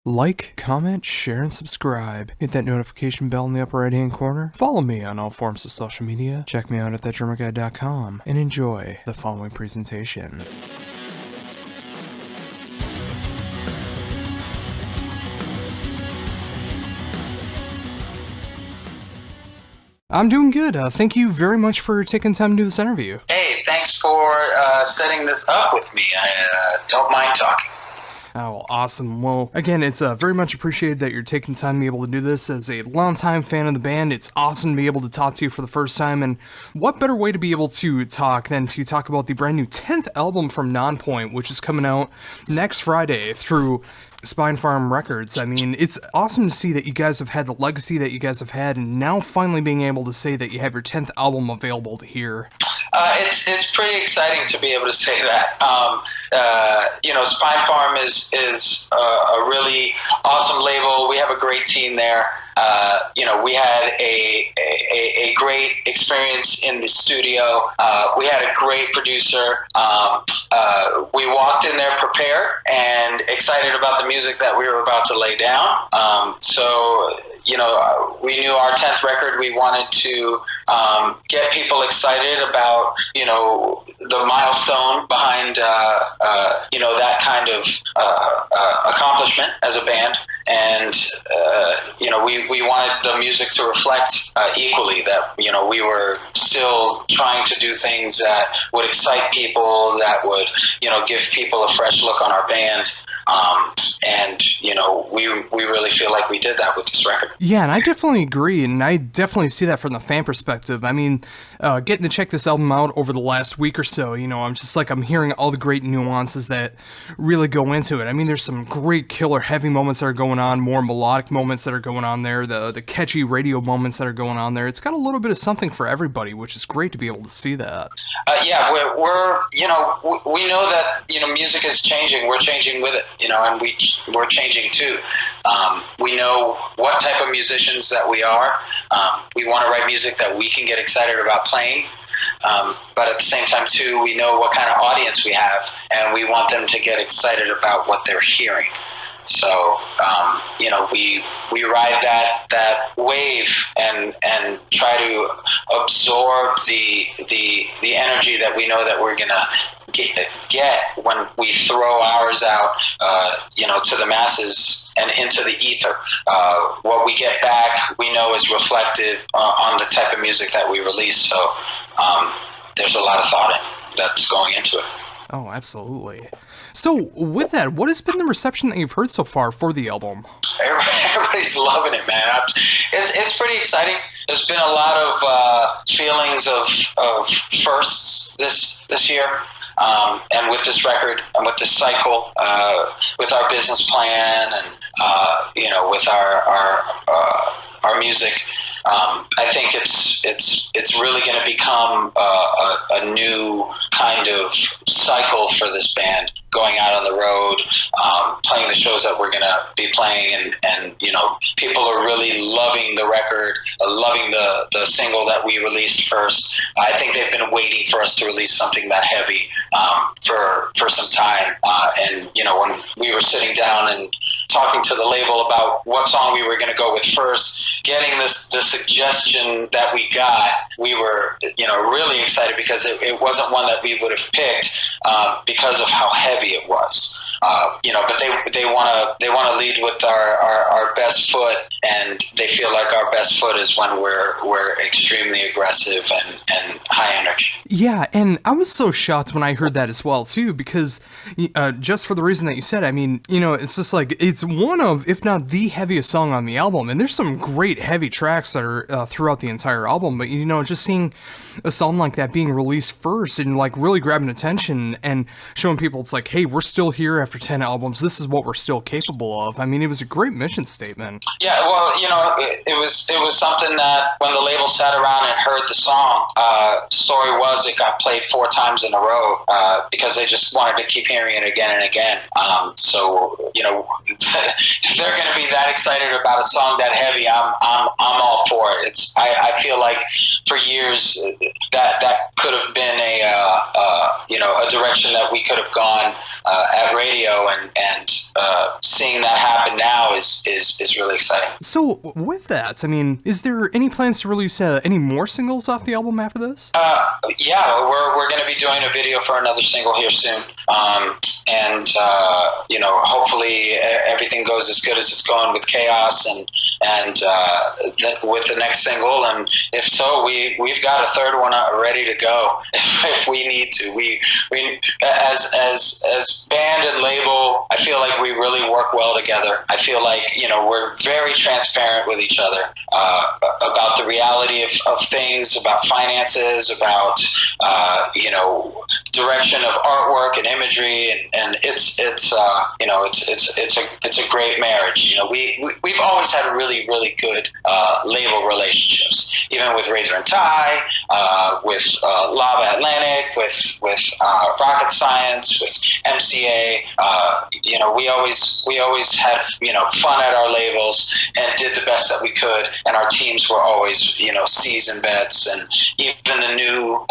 Like, comment, share, and subscribe. Hit that notification bell in the upper right-hand corner. Follow me on all forms of social media. Check me out at thatdrummerguy.com and enjoy the following presentation. I'm doing good. Thank you very much for taking time to do this interview. Hey, thanks for setting this up with me. I don't mind talking. Oh, awesome. Well, again, it's very much appreciated that you're taking time to be able to do this. As a longtime fan of the band, it's awesome to be able to talk to you for the first time, and what better way to be able to talk than to talk about the brand new 10th album from Nonpoint, which is coming out next Friday through Spine Farm Records. I mean, it's awesome to see that you guys have had the legacy that you guys have had, and now finally being able to say that you have your 10th album available to hear. It's pretty exciting to be able to say that. Spine Farm is a really awesome label. We have a great team there. We had a great experience in the studio. We had a great producer. We walked in there prepared and excited about the music that we were about to lay down. We knew our 10th record, we wanted to get people excited about, the milestone behind, that kind of accomplishment as a band. And, we wanted the music to reflect equally that, we were still trying to do things that would excite people, that would, give people a fresh look on our band. We really feel like we did that with this record. Yeah, and I definitely agree, and I definitely see that from the fan perspective. I mean, getting to check this album out over the last week or so, I'm hearing all the great nuances that really go into it. I mean, there's some great killer heavy moments that are going on, more melodic moments that are going on there, the catchy radio moments that are going on there. It's got a little bit of something for everybody, which is great to be able to see that. We know that, music is changing. We're changing with it, and we're changing too. We know what type of musicians that we are. We want to write music that we can get excited about playing. But at the same time too, we know what kind of audience we have, and we want them to get excited about what they're hearing. So, we ride that wave and try to absorb the energy that we know that we're gonna get when we throw ours out, to the masses and into the ether. What we get back, we know is reflective on the type of music that we release. So, there's a lot of thought that's going into it. Oh, absolutely. So, with that, what has been the reception that you've heard so far for the album? Everybody's loving it, man. It's pretty exciting. There's been a lot of feelings of firsts this year, and with this record, and with this cycle, with our business plan, and with our music. I think it's really going to become a new kind of cycle for this band, going out on the road, playing the shows that we're going to be playing, and people are really loving the record, loving the single that we released first. I think they've been waiting for us to release something that heavy for some time, and when we were sitting down and talking to the label about what song we were going to go with first, getting the suggestion that we got, we were really excited, because it wasn't one that we would have picked because of how heavy it was. But they want to lead with our best foot, and they feel like our best foot is when we're extremely aggressive and high energy. Yeah, and I was so shocked when I heard that as well too, because just for the reason that you said, I mean, it's just like, it's one of, if not the heaviest song on the album, and there's some great heavy tracks that are throughout the entire album, but just seeing a song like that being released first and like really grabbing attention and showing people it's like, hey, we're still here after 10 albums, this is what we're still capable of. I mean, it was a great mission statement. Yeah, well, it was something that when the label sat around and heard the song, story was it got played 4 times in a row because they just wanted to keep hearing it again and again. if they're going to be that excited about a song that heavy, I'm all for it. I feel like for years that could have been a direction that we could have gone at radio, and seeing that happen now is really exciting. So with that, I mean, is there any plans to release any more singles off the album after this? Yeah, we're going to be doing a video for another single here soon, and hopefully everything goes as good as it's going with Chaos and with the next single, and if so, we've got a third one ready to go if we need to. We as band and label, I feel like we really work well together. I feel like we're very transparent with each other about the reality of things, about finances, about direction of artwork and imagery, and it's a great marriage. We've always had really good label relationships, even with Razor and Tie, with Lava Atlantic, with Rocket Science, with MCA. We always had fun at our labels and did the best that we could, and our teams were always seasoned vets, and even the new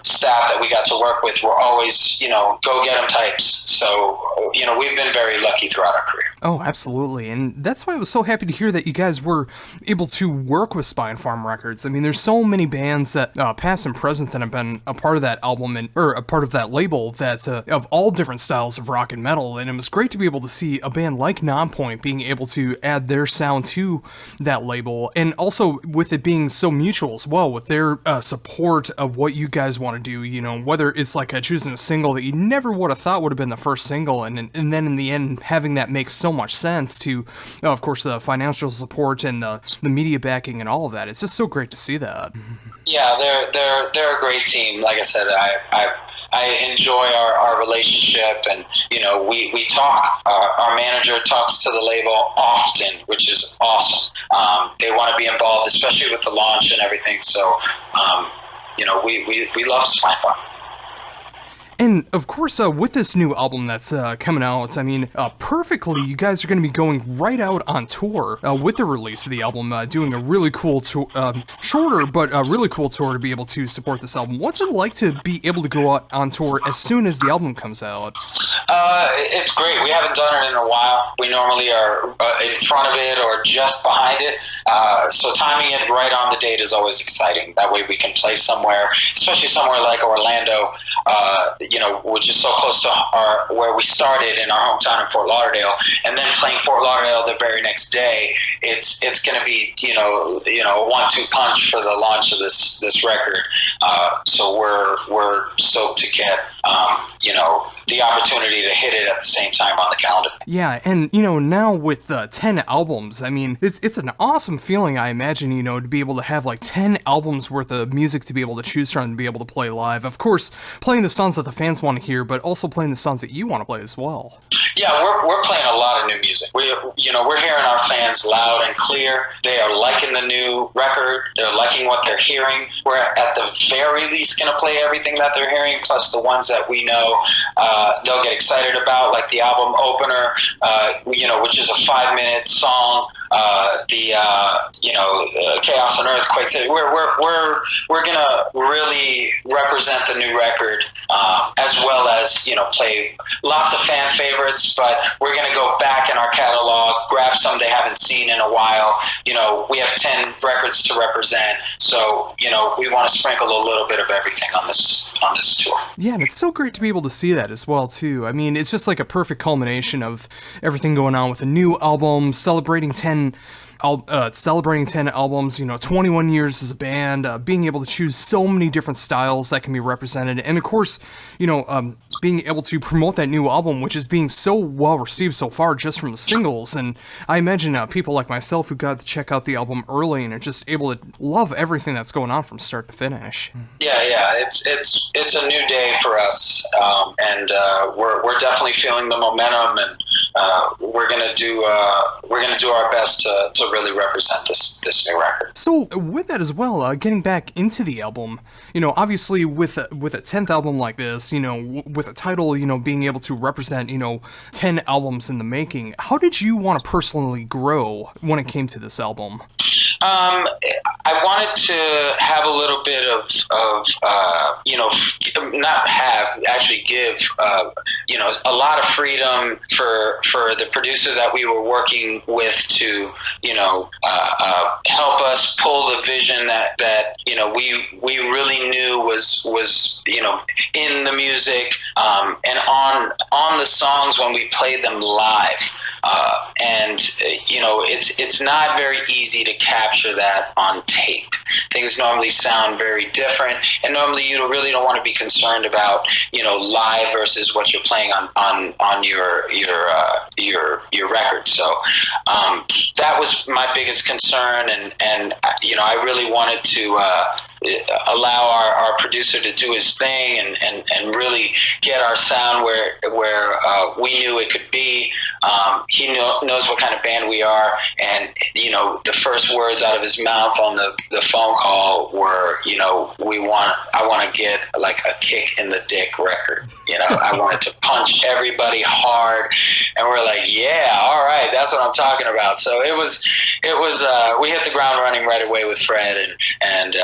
staff that we got to work with were always go get 'em types. So we've been very lucky throughout our career. Oh, absolutely. And that's why I was so happy to hear that you guys were able to work with Spine Farm Records. I mean, there's so many bands that, past and present, that have been a part of that album or a part of that label that of all different styles of rock and metal. And it was great to be able to see a band like Nonpoint being able to add their sound to that label. And also with it being so mutual as well, with their support of what you guys want to do, whether it's like choosing a single that you never would have thought would have been the first single, and then in the end having that make so much sense, to of course the financial support and the media backing and all of that. It's just so great to see that. Yeah, they're a great team. Like I said, I enjoy our relationship, and we talk. Our manager talks to the label often, which is awesome. They want to be involved, especially with the launch and everything. So we love Spine Farm. And, of course, with this new album that's coming out, I mean, perfectly, you guys are going to be going right out on tour with the release of the album, doing a really cool tour, shorter, but a really cool tour to be able to support this album. What's it like to be able to go out on tour as soon as the album comes out? It's great. We haven't done it in a while. We normally are in front of it or just behind it. So timing it right on the date is always exciting. That way we can play somewhere, especially somewhere like Orlando, which is so close to where we started in our hometown in Fort Lauderdale, and then playing Fort Lauderdale the very next day. It's going to be a 1-2 punch for the launch of this record. So we're stoked to get the opportunity to hit it at the same time on the calendar. Yeah, and now with 10 albums, I mean, it's an awesome feeling, I imagine, to be able to have like 10 albums worth of music to be able to choose from and be able to play live. Of course, playing the songs that the fans want to hear, but also playing the songs that you want to play as well. Yeah, we're playing a lot of new music. We're hearing our fans loud and clear. They are liking the new record. They're liking what they're hearing. We're at the very least going to play everything that they're hearing, plus the ones that we know they'll get excited about, like the album opener, which is a 5-minute song. Chaos and Earthquakes. We're gonna really represent the new record, as well as play lots of fan favorites. But we're gonna go back in our catalog, grab some they haven't seen in a while. We have 10 records to represent, so we want to sprinkle a little bit of everything on this tour. Yeah, and it's so great to be able to see that as well too. I mean, it's just like a perfect culmination of everything going on with a new album, celebrating 10 albums, 21 years as a band, being able to choose so many different styles that can be represented, and of course, being able to promote that new album, which is being so well received so far just from the singles. And I imagine people like myself who got to check out the album early and are just able to love everything that's going on from start to finish. Yeah, it's a new day for us, and we're definitely feeling the momentum, and we're gonna we're going to do our best to really represent this new record. So with that as well, getting back into the album, obviously with a 10th album like this, with a title, being able to represent, 10 albums in the making, how did you want to personally grow when it came to this album? I wanted to have a little bit of actually give, a lot of freedom for the producer that we were working with to, help us pull the vision that we really knew was in the music, and on the songs when we played them live. It's not very easy to capture that on tape. Things normally sound very different, and normally you really don't want to be concerned about live versus what you're playing on your record. So that was my biggest concern, and I really wanted to allow our producer to do his thing and really get our sound where we knew it could be. He knows what kind of band we are, and the first words out of his mouth on the phone call were, I want to get like a kick in the dick record. I wanted to punch everybody hard, and we're like, yeah, all right, that's what I'm talking about. So it was we hit the ground running right away with Fred, and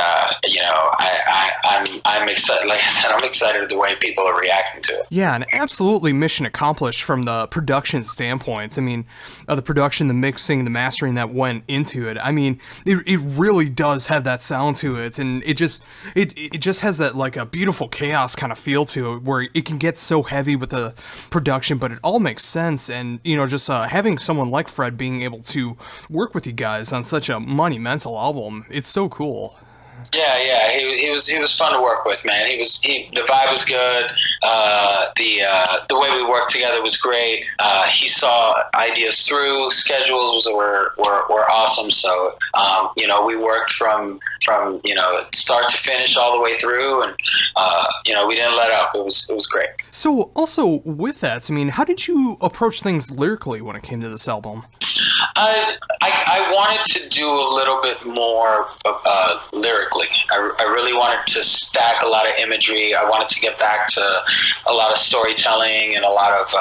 I'm excited. Like I said, I'm excited with the way people are reacting to it. Yeah, and absolutely mission accomplished from the production standpoint. I mean, the production, the mixing, the mastering that went into it. I mean, it really does have that sound to it, and it just has that like a beautiful chaos kind of feel to it, where it can get so heavy with the production, but it all makes sense. And just having someone like Fred being able to work with you guys on such a monumental album, it's so cool. Yeah, he was fun to work with, man. The vibe was good. The way we worked together was great. He saw ideas through. Schedules were awesome. So we worked from start to finish all the way through, and we didn't let up. It was great. So also with that, I mean, how did you approach things lyrically when it came to this album? I wanted to do a little bit more lyrically. I really wanted to stack a lot of imagery. I wanted to get back to a lot of storytelling and a lot of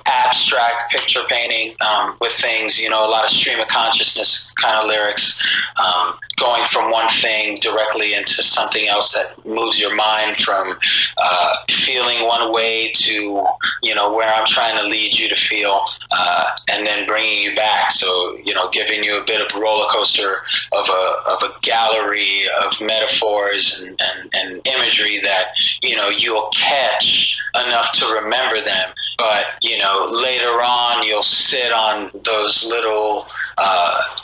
abstract picture painting with things, a lot of stream of consciousness kind of lyrics, going from one thing directly into something else that moves your mind from feeling one way to, where I'm trying to lead you to feel, and then bringing you back. So, giving you a bit of roller coaster of a gallery of metaphors and imagery that, you'll catch enough to remember them. But, later on, you'll sit on those little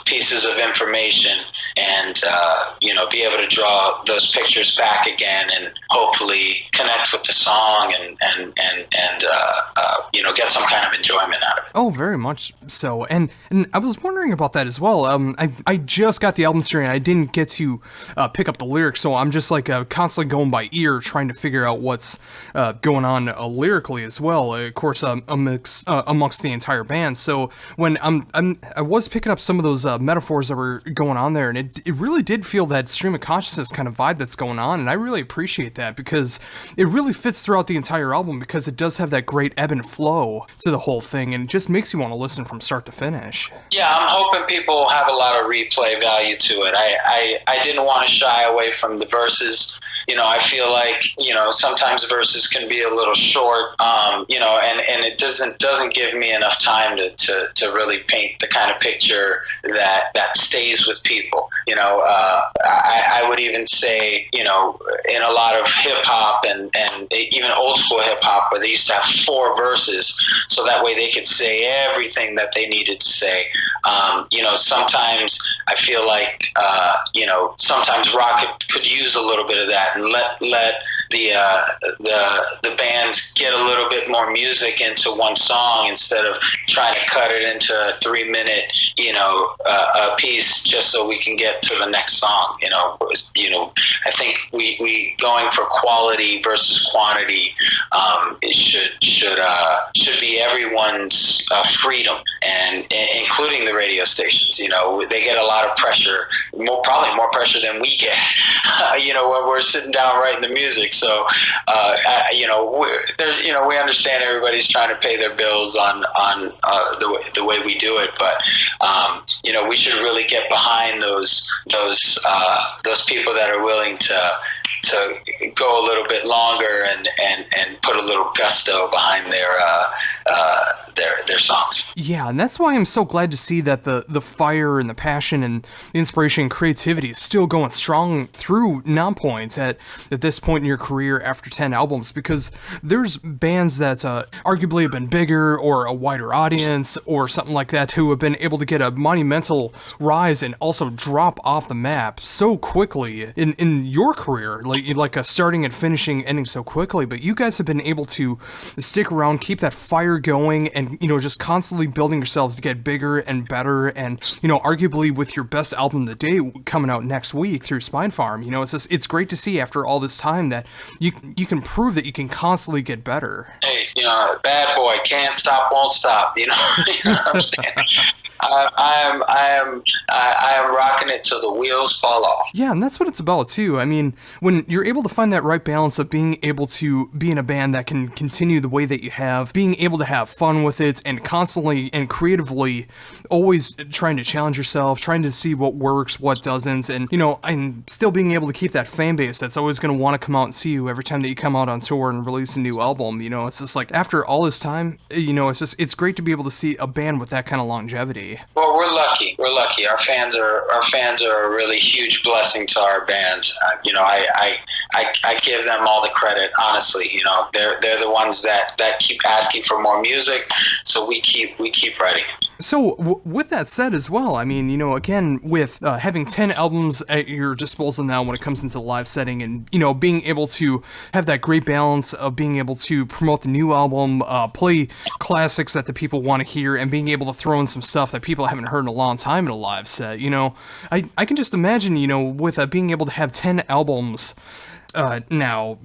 pieces of information and, be able to draw those pictures back again and hopefully connect with the song and get some kind of enjoyment out of it. Oh, very much so. And I was wondering about that as well. I just got the album straight, and I didn't get to pick up the lyrics, so I'm just like constantly going by ear, trying to figure out what's going on lyrically as well. Of course, amongst the entire band. So when I was picking up some of those metaphors that were going on there, and it really did feel that stream of consciousness kind of vibe that's going on, and I really appreciate that because it really fits throughout the entire album, because it does have that great ebb and flow to the whole thing, and it just makes you want to listen from start to finish. Yeah, I'm hoping people have a lot of replay value to it. I didn't want to shy away from the verses. I feel like, sometimes verses can be a little short, and it doesn't give me enough time to really paint the kind of picture that stays with people. I would even say, in a lot of hip hop and even old school hip hop, where they used to have 4 verses, so that way they could say everything that they needed to say. Sometimes I feel like, sometimes rock could use a little bit of that, and let the bands get a little bit more music into one song instead of trying to cut it into a 3-minute, a piece just so we can get to the next song. I think we going for quality versus quantity. It should be everyone's freedom, and including the radio stations. They get a lot of pressure, probably more pressure than we get. When we're sitting down writing the music. So, we understand everybody's trying to pay their bills on the way we do it, but we should really get behind those people that are willing to go a little bit longer and put a little gusto behind their songs. Yeah, and that's why I'm so glad to see that the fire and the passion and the inspiration and creativity is still going strong through Nonpoint at this point in your career after 10 albums, because there's bands that arguably have been bigger or a wider audience or something like that who have been able to get a monumental rise and also drop off the map so quickly in your career, like a starting and finishing, ending so quickly. But you guys have been able to stick around, keep that fire going, and just constantly building yourselves to get bigger and better. And arguably with your best album of the day coming out next week through Spine Farm, it's great to see after all this time that you can prove that you can constantly get better. Hey, bad boy, can't stop, won't stop. You know what I'm saying? I am rocking it till the wheels fall off. Yeah, and that's what it's about too. I mean, when you're able to find that right balance of being able to be in a band that can continue the way that you have, being able to have fun with it, and constantly and creatively always trying to challenge yourself, trying to see what works, what doesn't, and and still being able to keep that fan base that's always going to want to come out and see you every time that you come out on tour and release a new album. It's just like after all this time, it's great to be able to see a band with that kind of longevity. Well, we're lucky. Our fans are a really huge blessing to our band. I give them all the credit, honestly. They're the ones that keep asking for more music, so we keep writing. So with that said as well, I mean, again, with having 10 albums at your disposal now when it comes into the live setting, and being able to have that great balance of being able to promote the new album, play classics that the people want to hear, and being able to throw in some stuff that people haven't heard in a long time in a live set, I can just imagine, with being able to have 10 albums now,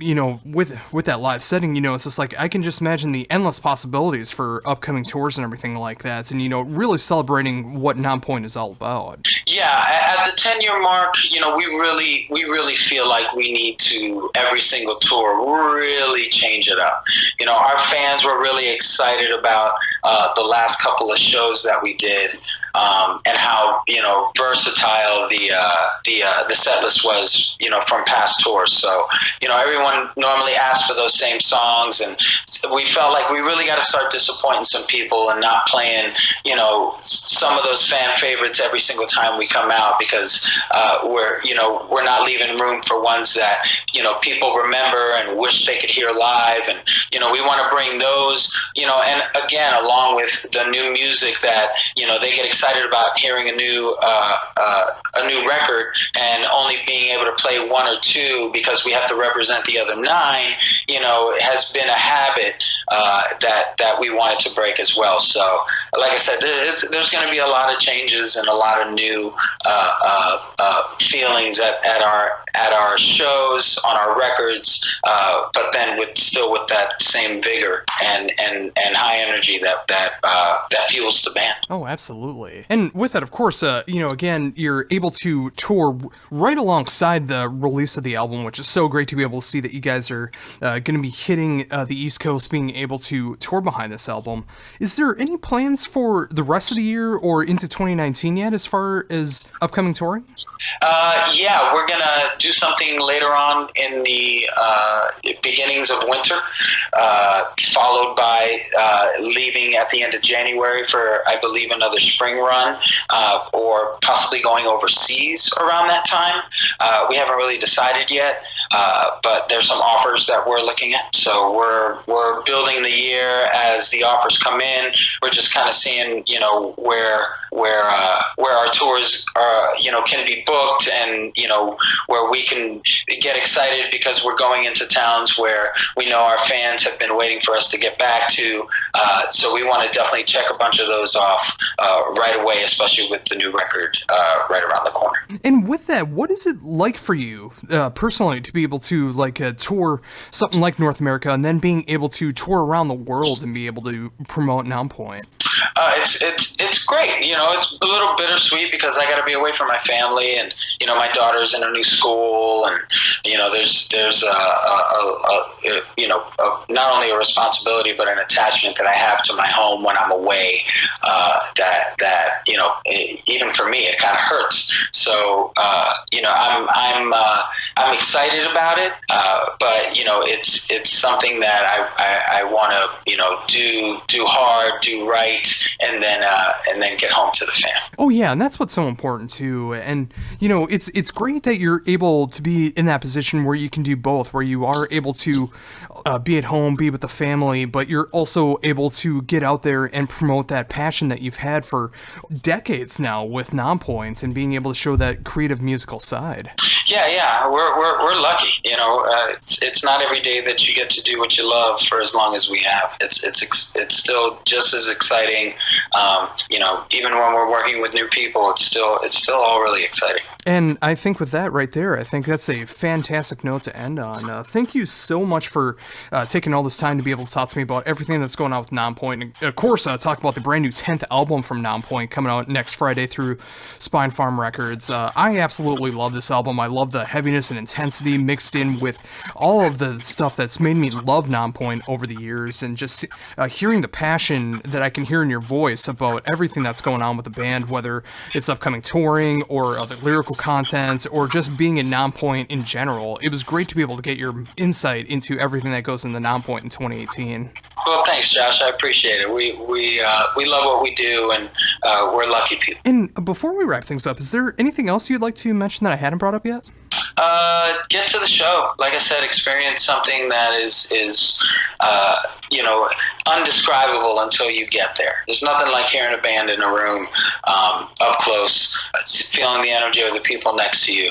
with that live setting, it's just like I can just imagine the endless possibilities for upcoming tours and everything like that, and really celebrating what Nonpoint is all about. Yeah, at the 10-year mark, we really feel like we need to, every single tour, really change it up. Our fans were really excited about the last couple of shows that we did. And how versatile the set list was from past tours. So everyone normally asks for those same songs, and we felt like we really got to start disappointing some people and not playing some of those fan favorites every single time we come out, because we're not leaving room for ones that people remember and wish they could hear live, and we want to bring those and again, along with the new music that they get excited about hearing a new record, and only being able to play one or two because we have to represent the other 9. It has been a habit that we wanted to break as well. So, like I said, there's going to be a lot of changes and a lot of new feelings at our shows, on our records, but then with that same vigor and high energy that fuels the band. Oh, absolutely. And with that, of course, again, you're able to tour right alongside the release of the album, which is so great to be able to see that you guys are going to be hitting the East Coast, being able to tour behind this album. Is there any plans for the rest of the year or into 2019 yet as far as upcoming touring? Yeah, we're going to do something later on in the beginnings of winter, followed by leaving at the end of January for, I believe, another spring run, or possibly going overseas around that time. We haven't really decided yet, but there's some offers that we're looking at. So we're building the year as the offers come in. We're just kind of seeing, where our tours can be booked, and where we can get excited because we're going into towns where we know our fans have been waiting for us to get back to. So we want to definitely check a bunch of those off right away, especially with the new record right around the corner. And with that, what is it like for you personally to be able to tour something like North America, and then being able to tour around the world and be able to promote Nonpoint? It's great. It's a little bittersweet because I got to be away from my family, and my daughter's in a new school, and there's not only a responsibility but an attachment that I have to my home when I'm away. That even for me it kind of hurts. So I'm excited about it, but it's something that I want to do hard, do right, and then get home to the fan. Oh yeah, and that's what's so important too. And it's great that you're able to be in that position where you can do both, where you are able to be at home, be with the family, but you're also able to get out there and promote that passion that you've had for decades now with Nonpoint, and being able to show that creative musical side. Yeah, we're lucky. It's not every day that you get to do what you love for as long as we have. It's still just as exciting. Even when we're working with new people, it's still all really exciting. And I think with that right there, I think that's a fantastic note to end on. Thank you so much for taking all this time to be able to talk to me about everything that's going on with Nonpoint. And of course, talk about the brand new 10th album from Nonpoint coming out next Friday through Spine Farm Records. I absolutely love this album. I love the heaviness and intensity mixed in with all of the stuff that's made me love Nonpoint over the years, and just hearing the passion that I can hear in your voice about everything that's going on with the band, whether it's upcoming touring or the lyrical content or just being in Nonpoint in general. It was great to be able to get your insight into everything that goes into Nonpoint in 2018. Well, thanks, Josh. I appreciate it. We love what we do, and we're lucky people. And before we wrap things up, is there anything else you'd like to mention that I hadn't brought up yet? Get to the show. Like I said, experience something that is undescribable until you get there. There's nothing like hearing a band in a room up close, feeling the energy of the people next to you,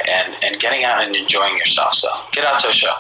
and getting out and enjoying yourself. So get out to a show.